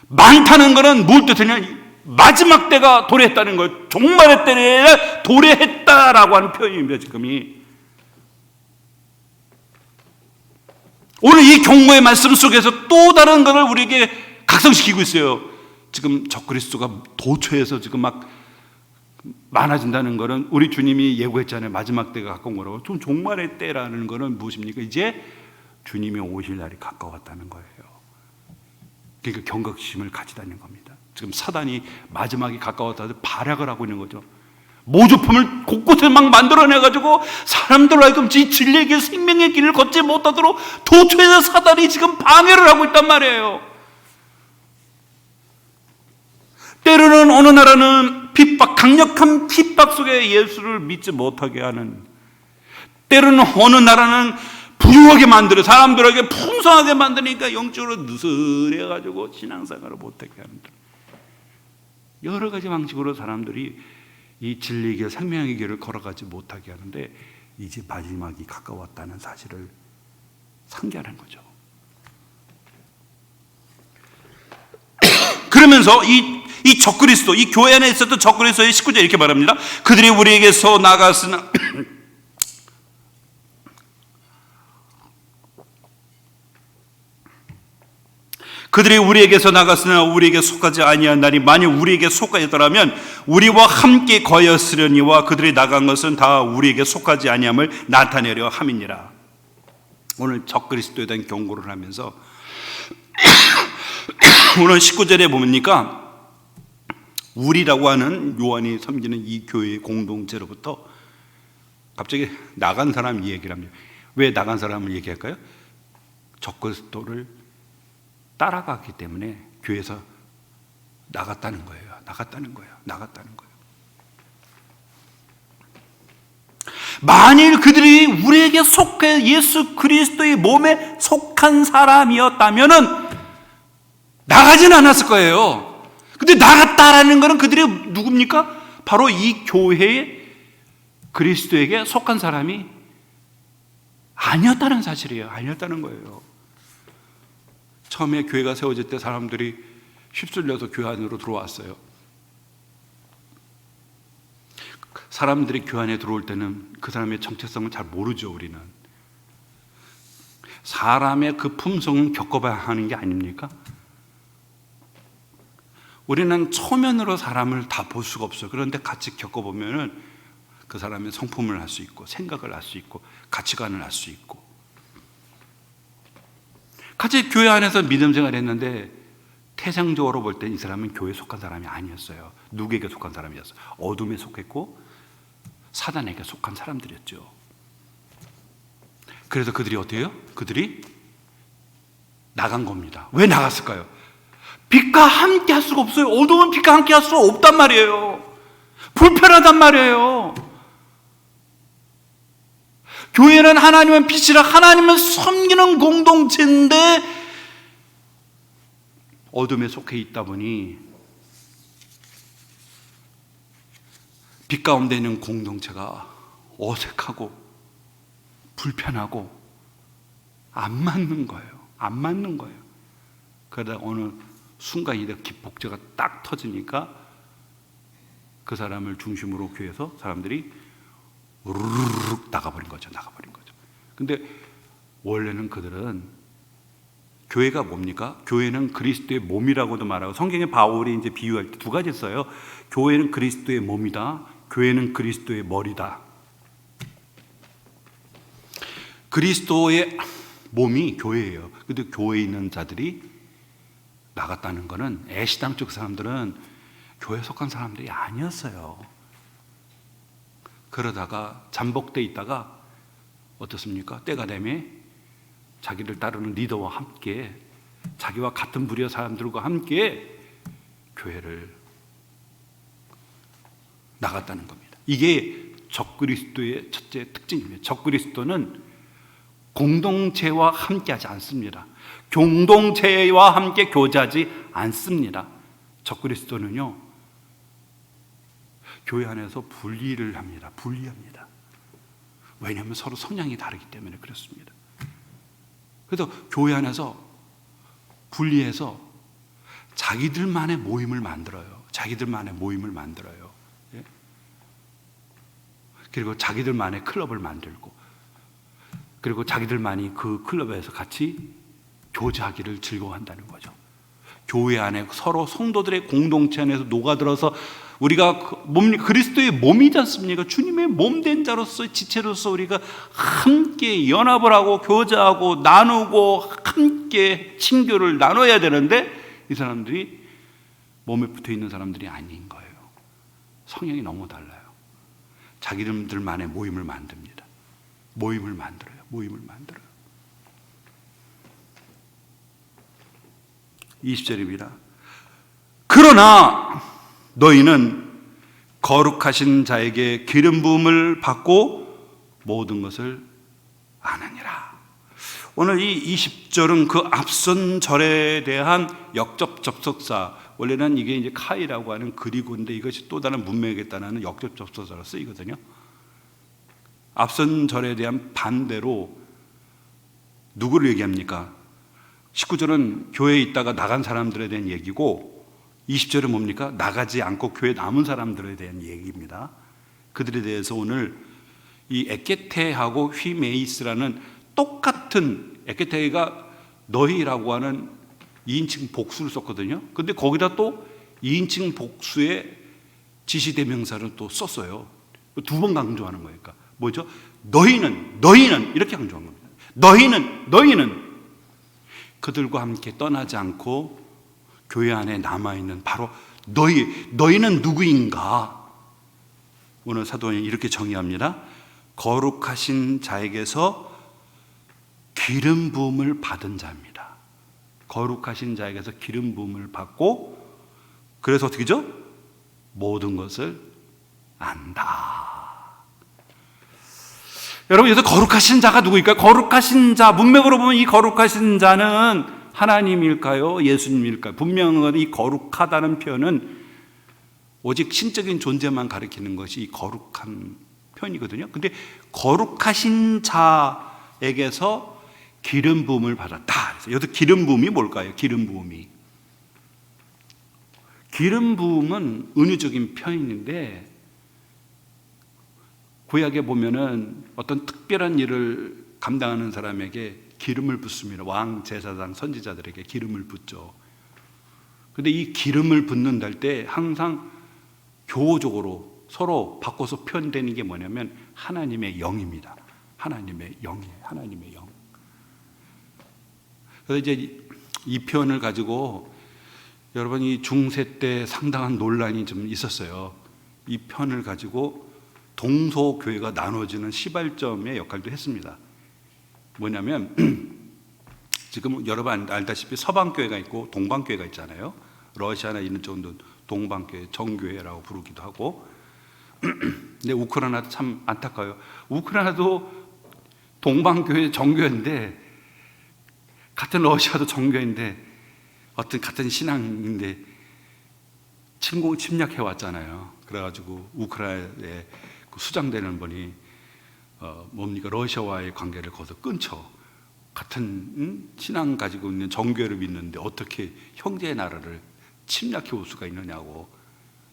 많다는 것은 무엇 뜻이냐? 마지막 때가 도래했다는 거예요. 종말의 때에 도래했다라고 하는 표현입니다. 지금이 오늘 이 경고의 말씀 속에서 또 다른 것을 우리에게 각성시키고 있어요. 지금 적그리스도가 도처에서 지금 막 많아진다는 것은 우리 주님이 예고했잖아요. 마지막 때가 가까운 거라고. 좀 종말의 때라는 것은 무엇입니까? 이제 주님이 오실 날이 가까웠다는 거예요. 그러니까 경각심을 가지다는 겁니다. 지금 사단이 마지막이 가까웠다고 발약을 하고 있는 거죠. 모조품을 곳곳에 막 만들어내가지고 사람들로 하여금 진리의 길, 생명의 길을 걷지 못하도록 도처에서 사단이 지금 방해를 하고 있단 말이에요. 때로는 어느 나라는 강력한 핍박 속에 예수를 믿지 못하게 하는, 때로는 어느 나라는 부유하게 만들어 사람들에게 풍성하게 만드니까 영적으로 느슨해가지고 신앙생활을 못하게 하는, 여러 가지 방식으로 사람들이 이 진리의 길, 생명의 길을 걸어가지 못하게 하는데, 이제 마지막이 가까웠다는 사실을 상기하는 거죠. 그러면서 이 적그리스도, 이 교회 안에 있었던 적그리스도의 19절 이렇게 말합니다. 그들이 우리에게서 나갔으나 그들이 우리에게서 나갔으나 우리에게 속하지 아니한 날이 만일 우리에게 속하였더라면 우리와 함께 거였으려니와 그들이 나간 것은 다 우리에게 속하지 아니함을 나타내려 함이니라. 오늘 적그리스도에 대한 경고를 하면서 오늘 19절에 보니까 우리라고 하는 요한이 섬기는 이 교회의 공동체로부터 갑자기 나간 사람 얘기를 합니다. 왜 나간 사람을 얘기할까요? 적그리스도를 따라갔기 때문에 교회에서 나갔다는 거예요. 나갔다는 거예요. 만일 그들이 우리에게 속해 예수 그리스도의 몸에 속한 사람이었다면은 나가지는 않았을 거예요. 근데 나갔다라는 것은 그들이 누굽니까? 바로 이 교회에 그리스도에게 속한 사람이 아니었다는 사실이에요. 아니었다는 거예요. 처음에 교회가 세워질 때 사람들이 휩쓸려서 교회 안으로 들어왔어요. 사람들이 교회 안에 들어올 때는 그 사람의 정체성을 잘 모르죠. 우리는 사람의 그 품성은 겪어봐야 하는 게 아닙니까? 우리는 초면으로 사람을 다 볼 수가 없어요. 그런데 같이 겪어보면은 그 사람의 성품을 알 수 있고, 생각을 알 수 있고, 가치관을 알 수 있고. 같이 교회 안에서 믿음 생활을 했는데 태생적으로 볼 때 이 사람은 교회에 속한 사람이 아니었어요. 누구에게 속한 사람이었어요? 어둠에 속했고 사단에게 속한 사람들이었죠. 그래서 그들이 어때요? 그들이 나간 겁니다. 왜 나갔을까요? 빛과 함께 할 수가 없어요. 어둠은 빛과 함께 할 수 없단 말이에요. 불편하단 말이에요. 교회는 하나님은 빛이라, 하나님은 섬기는 공동체인데 어둠에 속해 있다 보니 빛 가운데 있는 공동체가 어색하고 불편하고 안 맞는 거예요. 안 맞는 거예요. 그러다 어느 순간 이렇게 복제가 딱 터지니까 그 사람을 중심으로 교회에서 사람들이 우르르르 나가버린 거죠. 근데 원래는 그들은, 교회가 뭡니까? 교회는 그리스도의 몸이라고도 말하고, 성경에 바울이 이제 비유할 때 두 가지 써요. 교회는 그리스도의 몸이다. 교회는 그리스도의 머리다. 그리스도의 몸이 교회예요. 근데 교회에 있는 자들이 나갔다는 것은 애시당 쪽 사람들은 교회에 속한 사람들이 아니었어요. 그러다가 잠복돼 있다가 어떻습니까? 때가 되면 자기를 따르는 리더와 함께, 자기와 같은 부류의 사람들과 함께 교회를 나갔다는 겁니다. 이게 적그리스도의 첫째 특징입니다. 적그리스도는 공동체와 함께하지 않습니다. 공동체와 함께 교제하지 않습니다. 적그리스도는요, 교회 안에서 분리를 합니다. 분리합니다. 왜냐하면 서로 성향이 다르기 때문에 그렇습니다. 그래서 교회 안에서 분리해서 자기들만의 모임을 만들어요. 예? 그리고 자기들만의 클럽을 만들고, 그리고 자기들만이 그 클럽에서 같이 교제하기를 즐거워한다는 거죠. 교회 안에 서로 성도들의 공동체 안에서 녹아들어서 우리가 그리스도의 몸이지 않습니까? 주님의 몸된 자로서, 지체로서 우리가 함께 연합을 하고 교제하고 나누고 함께 친교를 나눠야 되는데, 이 사람들이 몸에 붙어 있는 사람들이 아닌 거예요. 성향이 너무 달라요. 자기들만의 모임을 만듭니다. 모임을 만들어요. 20절입니다. 그러나 너희는 거룩하신 자에게 기름 부음을 받고 모든 것을 아느니라. 오늘 이 20절은 그 앞선 절에 대한 역접 접속사, 원래는 이게 이제 카이라고 하는 그리고인데 이것이 또 다른 문맥에겠다는 역접 접속사로 쓰이거든요. 앞선 절에 대한 반대로 누구를 얘기합니까? 19절은 교회에 있다가 나간 사람들에 대한 얘기고, 20절은 뭡니까? 나가지 않고 교회에 남은 사람들에 대한 얘기입니다. 그들에 대해서 오늘 이 에케테하고 휘메이스라는 똑같은, 에케테가 너희라고 하는 2인칭 복수를 썼거든요. 근데 거기다 또 2인칭 복수의 지시대명사를 또 썼어요. 두 번 강조하는 거예요. 그러니까 뭐죠? 너희는 이렇게 강조한 겁니다. 너희는 그들과 함께 떠나지 않고 교회 안에 남아있는 바로 너희는 누구인가? 오늘 사도는 이렇게 정의합니다. 거룩하신 자에게서 기름 부음을 받은 자입니다. 거룩하신 자에게서 기름 부음을 받고, 그래서 어떻게죠? 모든 것을 안다. 여러분, 여기서 거룩하신 자가 누구일까요? 거룩하신 자, 문맥으로 보면 이 거룩하신 자는 하나님일까요? 예수님일까요? 분명한 이 거룩하다는 표현은 오직 신적인 존재만 가리키는 것이 이 거룩한 표현이거든요. 근데 거룩하신 자에게서 기름 부음을 받았다. 그래서 여기서 기름 부음이 뭘까요? 기름 부음은 은유적인 표현인데, 구약에 보면은 어떤 특별한 일을 감당하는 사람에게 기름을 붓습니다. 왕, 제사장, 선지자들에게 기름을 붓죠. 근데 이 기름을 붓는다 할 때 항상 교호적으로 서로 바꿔서 표현되는 게 뭐냐면 하나님의 영입니다. 하나님의 영이에요. 하나님의 영. 그래서 이제 이 표현을 가지고 여러분 이 중세 때 상당한 논란이 좀 있었어요. 이 표현을 가지고 동서교회가 나눠지는 시발점의 역할도 했습니다. 뭐냐면 지금 여러분 알다시피 서방교회가 있고 동방교회가 있잖아요. 러시아나 이런 쪽은 동방교회, 정교회라고 부르기도 하고. 근데 우크라이나도 참 안타까워요. 우크라이나도 동방교회 정교회인데 같은 러시아도 정교회인데 어떤 같은 신앙인데 침략해 왔잖아요. 그래가지고 우크라이나에 수장되는 분이 뭡니까 러시아와의 관계를 거기서 끊죠. 같은 신앙 가지고 있는 정교회를 믿는데 어떻게 형제의 나라를 침략해 올 수가 있느냐고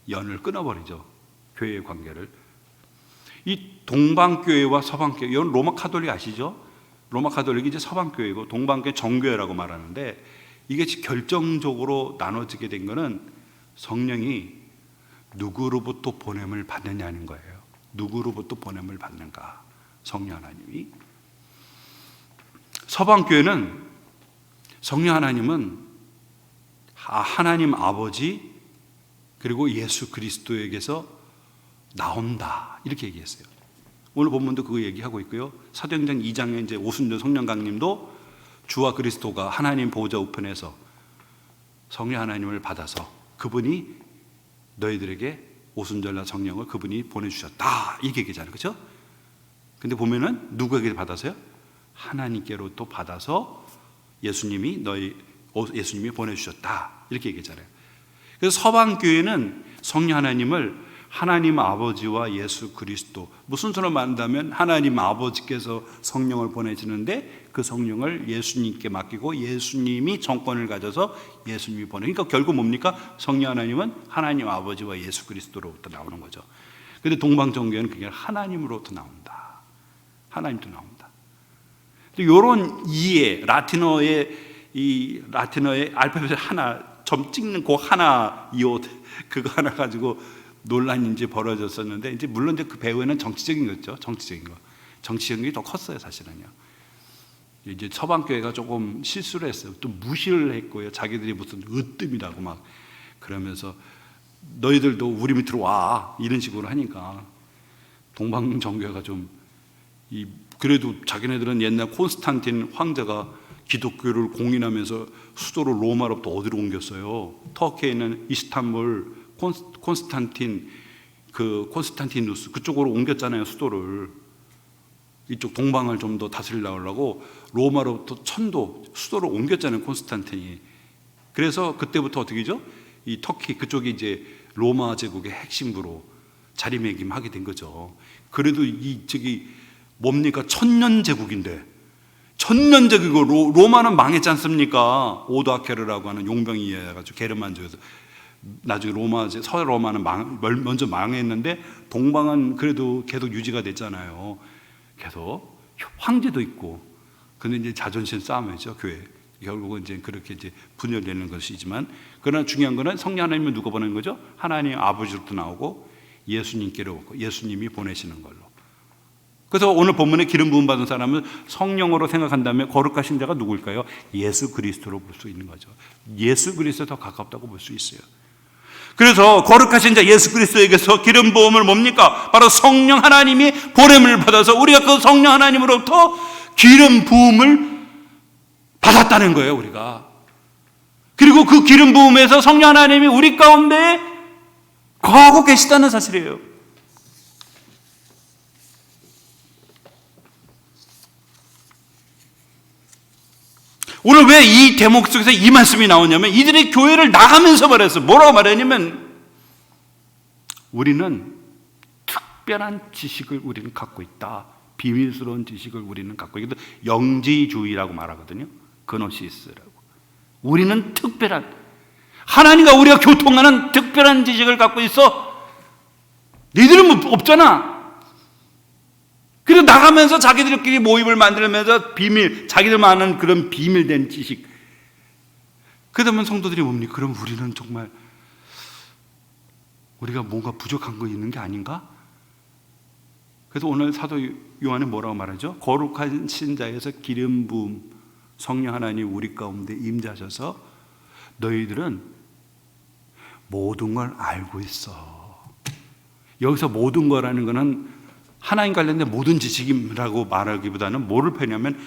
연을 끊어버리죠. 교회의 관계를. 이 동방교회와 서방교회, 이건 로마 카톨릭 아시죠? 로마 카톨릭이 이제 서방교회고 동방교회 정교회라고 말하는데 이게 결정적으로 나눠지게 된 거는 성령이 누구로부터 보냄을 받느냐는 거예요. 누구로부터 보냄을 받는가? 성령 하나님이. 서방교회는 성령 하나님은 하나님 아버지 그리고 예수 그리스도에게서 나온다 이렇게 얘기했어요. 오늘 본문도 그거 얘기하고 있고요. 사도행전 2장에 이제 오순절 성령 강림도 주와 그리스도가 하나님 보호자 우편에서 성령 하나님을 받아서 그분이 너희들에게 오순절날 성령을 그분이 보내주셨다 이렇게 얘기잖아요. 그렇죠? 근데 보면은 누구에게 받아서요? 하나님께로 또 받아서 예수님이 보내주셨다 이렇게 얘기했잖아요. 그래서 서방교회는 성령 하나님을 하나님 아버지와 예수 그리스도, 무슨 순서로 말한다면 하나님 아버지께서 성령을 보내시는데 그 성령을 예수님께 맡기고 예수님이 정권을 가져서 예수님이 그러니까 결국 뭡니까? 성령 하나님은 하나님 아버지와 예수 그리스도로부터 나오는 거죠. 그런데 동방정교회는 그게 하나님으로부터 나온다. 하나님도 나온다. 이런 이해, 라틴어의 알파벳 하나, 점 찍는 그 하나, 이옷 그거 하나 가지고 논란이 이제 벌어졌었는데, 이제 물론 이제 그 배후에는 정치적인 거죠. 정치적인 게 더 컸어요, 사실은요. 이제 서방교회가 조금 실수를 했어요. 또 무시를 했고요. 자기들이 무슨 으뜸이라고 막 그러면서 너희들도 우리 밑으로 와 이런 식으로 하니까 동방정교회가 좀 그래도 자기네들은 옛날 콘스탄틴 황제가 기독교를 공인하면서 수도를 로마로부터 어디로 옮겼어요? 터키에 있는 이스탄불 콘스탄티누스 그쪽으로 옮겼잖아요. 수도를 이쪽 동방을 좀 더 다스리려고 로마로부터 수도를 옮겼잖아요. 콘스탄틴이. 그래서 그때부터 어떻게죠? 이 터키 그쪽이 이제 로마 제국의 핵심부로 자리매김하게 된 거죠. 그래도 뭡니까? 천년제국인데 천년제국이고 로마는 망했지 않습니까? 오도아케르라고 하는 용병이 이해해가지고 게르만족에서 나중에 서로마는 먼저 망했는데 동방은 그래도 계속 유지가 됐잖아요. 계속 황제도 있고. 근데 이제 자존심 싸움이죠, 교회. 결국은 이제 그렇게 이제 분열되는 것이지만, 그러나 중요한 거는 성령 하나님은 누가 보내는 거죠? 하나님 아버지로부터 나오고 예수님께로 오고 예수님이 보내시는 걸로. 그래서 오늘 본문에 기름 부음 받은 사람은 성령으로 생각한다면 거룩하신 자가 누구일까요? 예수 그리스도로 볼 수 있는 거죠. 예수 그리스도 더 가깝다고 볼 수 있어요. 그래서 거룩하신 자 예수 그리스도에게서 기름 부음을 뭡니까? 바로 성령 하나님이 보냄을 받아서 우리가 그 성령 하나님으로부터 기름 부음을 받았다는 거예요, 우리가. 그리고 그 기름 부음에서 성령 하나님이 우리 가운데 거하고 계시다는 사실이에요. 오늘 왜 이 대목 속에서 이 말씀이 나오냐면 이들이 교회를 나가면서 말했어요. 뭐라고 말했냐면 우리는 특별한 지식을 우리는 갖고 있다. 비밀스러운 지식을 우리는 갖고 있다. 영지주의라고 말하거든요. 그노시스라고. 우리는 특별한 하나님과 우리가 교통하는 특별한 지식을 갖고 있어. 너희들은 없잖아. 그래서 나가면서 자기들끼리 모임을 만들면서 자기들만 아는 그런 비밀된 지식. 그러면 성도들이 뭡니까? 그럼 우리는 정말 우리가 뭔가 부족한 거 있는 게 아닌가? 그래서 오늘 사도 요한은 뭐라고 말하죠? 거룩한 신자에서 기름 부음 성령 하나님 우리 가운데 임재하셔서 너희들은 모든 걸 알고 있어. 여기서 모든 거라는 거는 하나님 관련된 모든 지식이라고 말하기보다는 뭐를 표현하면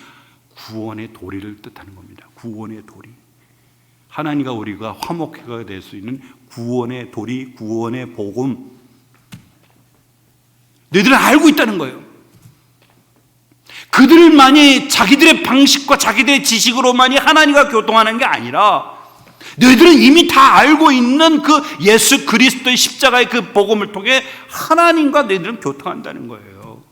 구원의 도리를 뜻하는 겁니다. 구원의 도리. 하나님과 우리가 화목회가 될 수 있는 구원의 도리, 구원의 복음. 너희들은 알고 있다는 거예요. 그들만이 자기들의 방식과 자기들의 지식으로만이 하나님과 교통하는 게 아니라 너희들은 이미 다 알고 있는 그 예수 그리스도의 십자가의 그 복음을 통해 하나님과 너희들은 교통한다는 거예요.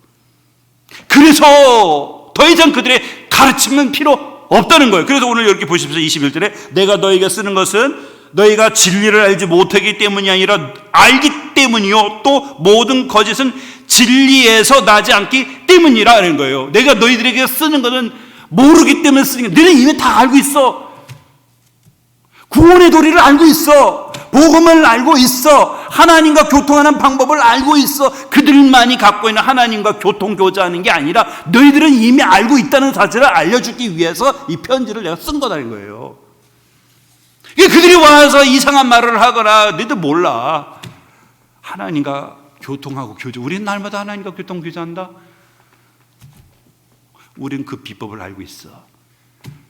그래서 더 이상 그들의 가르침은 필요 없다는 거예요. 그래서 오늘 이렇게 보십시오. 21절에 내가 너희에게 쓰는 것은 너희가 진리를 알지 못하기 때문이 아니라 알기 때문이요 또 모든 거짓은 진리에서 나지 않기 때문이라는 거예요. 내가 너희들에게 쓰는 것은 모르기 때문에 쓰는 거야. 너희는 이미 다 알고 있어. 구원의 도리를 알고 있어. 복음을 알고 있어. 하나님과 교통하는 방법을 알고 있어. 그들만이 갖고 있는 하나님과 교통교제하는 게 아니라 너희들은 이미 알고 있다는 사실을 알려주기 위해서 이 편지를 내가 쓴 거다는 거예요. 그들이 와서 이상한 말을 하거나 너희들 몰라. 하나님과 교통하고 교제. 우리는 날마다 하나님과 교통 교제한다. 우리는 그 비법을 알고 있어.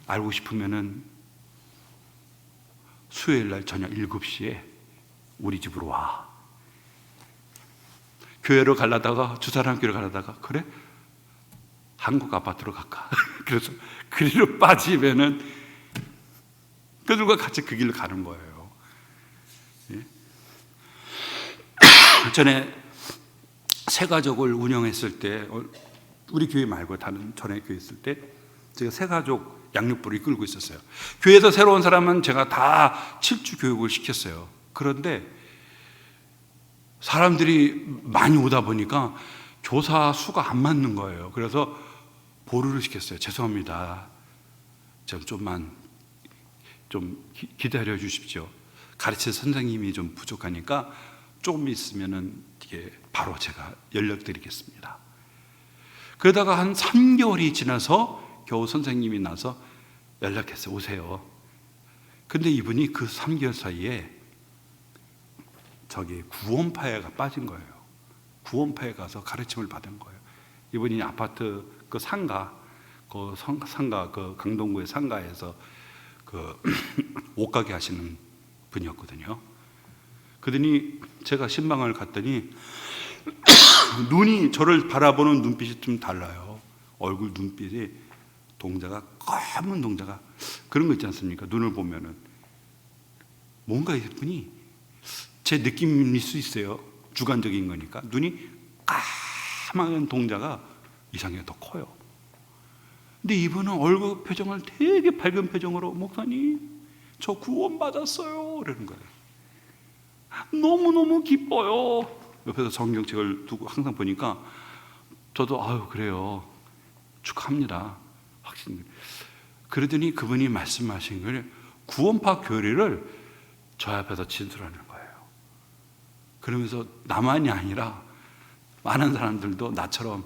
알고 싶으면은 수요일 날 저녁 7시에 우리 집으로 와. 교회로 가려다가 주사랑교회로 가려다가 그래? 한국 아파트로 갈까? 그래서 그 길로 빠지면은 그들과 같이 그 길로 가는 거예요. 예? 전에 새가족을 운영했을 때 우리 교회 말고 다른 전에 교회 있을 때 제가 새가족 양육부를 이끌고 있었어요. 교회에서 새로운 사람은 제가 다 7주 교육을 시켰어요. 그런데 사람들이 많이 오다 보니까 교사 수가 안 맞는 거예요. 그래서 보류를 시켰어요. 죄송합니다. 좀만 좀 기다려 주십시오. 가르칠 선생님이 좀 부족하니까 조금 있으면은 이게 바로 제가 연락드리겠습니다. 그러다가 한 3개월이 지나서 겨우 선생님이 나서 연락했어요. 오세요. 근데 이분이 그 3개월 사이에 저기 구원파에가 빠진 거예요. 구원파에 가서 가르침을 받은 거예요. 이분이 아파트 그 상가 그 강동구의 상가에서 그 옷가게 하시는 분이었거든요. 그러더니 제가 신방을 갔더니 눈이 저를 바라보는 눈빛이 좀 달라요. 얼굴 눈빛이 동자가 검은 동자가 그런 거 있지 않습니까? 눈을 보면은 뭔가 이분이 제 느낌일 수 있어요. 주관적인 거니까 눈이 까만 동자가 이상하게 더 커요. 근데 이분은 얼굴 표정을 되게 밝은 표정으로 목사님 저 구원 받았어요 이러는 거예요. 너무너무 기뻐요. 옆에서 성경책을 두고 항상 보니까 저도 아유 그래요 축하합니다 확신. 그러더니 그분이 말씀하신 걸 구원파 교리를 저 앞에서 진술하는 거예요. 그러면서 나만이 아니라 많은 사람들도 나처럼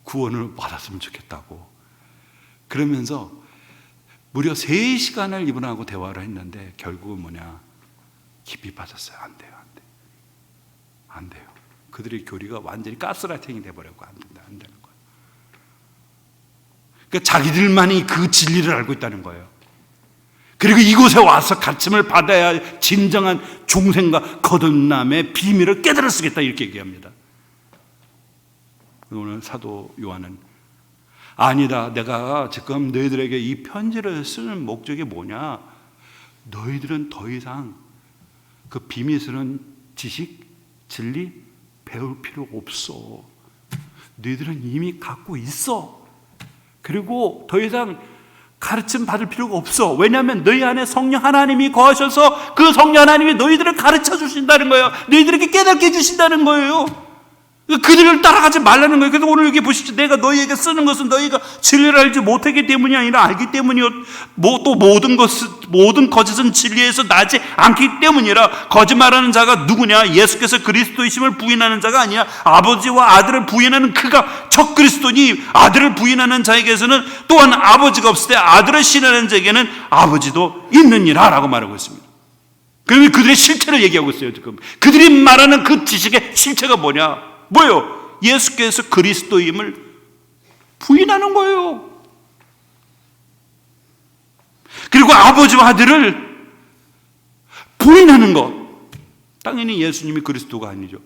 구원을 받았으면 좋겠다고 그러면서 무려 3시간을 이분하고 대화를 했는데 결국은 뭐냐 깊이 빠졌어요. 안 돼요. 안 돼요. 그들의 교리가 완전히 가스라이팅이 돼버렸고 안 되는 거예요. 그러니까 자기들만이 그 진리를 알고 있다는 거예요. 그리고 이곳에 와서 가르침을 받아야 진정한 중생과 거듭남의 비밀을 깨달을 수 있겠다 이렇게 얘기합니다. 오늘 사도 요한은 아니다. 내가 지금 너희들에게 이 편지를 쓰는 목적이 뭐냐? 너희들은 더 이상 그 비밀스러운 지식, 진리 배울 필요 없어. 너희들은 이미 갖고 있어. 그리고 더 이상 가르침 받을 필요가 없어. 왜냐하면 너희 안에 성령 하나님이 거하셔서 그 성령 하나님이 너희들을 가르쳐 주신다는 거예요. 너희들에게 깨닫게 해주신다는 거예요. 그들을 따라가지 말라는 거예요. 그래서 오늘 여기 보십시오. 내가 너희에게 쓰는 것은 너희가 진리를 알지 못하기 때문이 아니라 알기 때문이요. 또 모든 거짓은 진리에서 나지 않기 때문이라. 거짓말하는 자가 누구냐? 예수께서 그리스도이심을 부인하는 자가 아니야. 아버지와 아들을 부인하는 그가 적그리스도니, 아들을 부인하는 자에게서는 또한 아버지가 없을 때 아들을 신하는 자에게는 아버지도 있느니라 라고 말하고 있습니다. 그러면 그들의 실체를 얘기하고 있어요. 지금 그들이 말하는 그 지식의 실체가 뭐예요? 예수께서 그리스도임을 부인하는 거예요. 그리고 아버지와 아들을 부인하는 것. 당연히 예수님이 그리스도가 아니죠.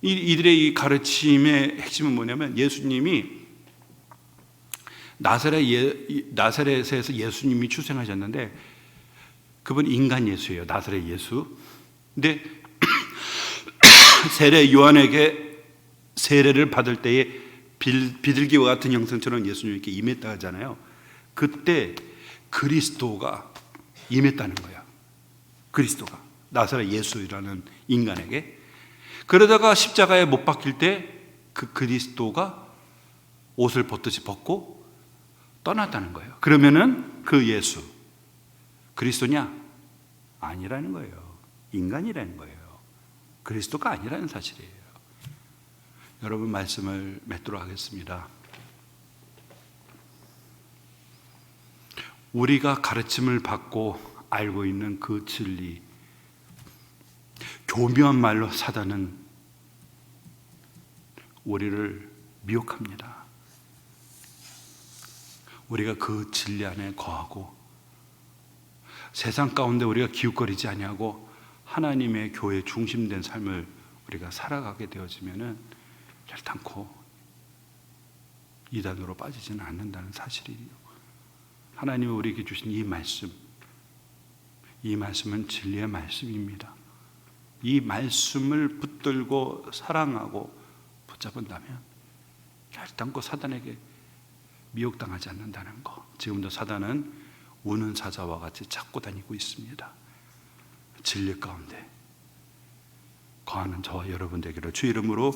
이들의 이 가르침의 핵심은 뭐냐면, 예수님이 나사렛에서 예수님이 출생하셨는데 그분 인간 예수예요. 나사렛 예수. 근데 세례 요한에게 세례를 받을 때에 비둘기와 같은 형상처럼 예수님께 임했다 하잖아요. 그때 그리스도가 임했다는 거야. 그리스도가 나사렛 예수라는 인간에게. 그러다가 십자가에 못 박힐 때 그 그리스도가 옷을 벗고 떠났다는 거예요. 그러면은 그 예수 그리스도냐? 아니라는 거예요. 인간이라는 거예요. 그리스도가 아니라는 사실이에요. 여러분, 말씀을 맺도록 하겠습니다. 우리가 가르침을 받고 알고 있는 그 진리, 교묘한 말로 사단은 우리를 미혹합니다. 우리가 그 진리 안에 거하고 세상 가운데 우리가 기웃거리지 아니하고 하나님의 교회 중심된 삶을 우리가 살아가게 되어지면은 결단코 이단으로 빠지지는 않는다는 사실이에요. 하나님이 우리에게 주신 이 말씀은 진리의 말씀입니다. 이 말씀을 붙들고 사랑하고 붙잡은다면 결단코 사단에게 미혹당하지 않는다는 것. 지금도 사단은 우는 사자와 같이 찾고 다니고 있습니다. 진리 가운데 거하는 저와 여러분 되기를 주 이름으로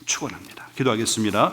축원합니다. 기도하겠습니다.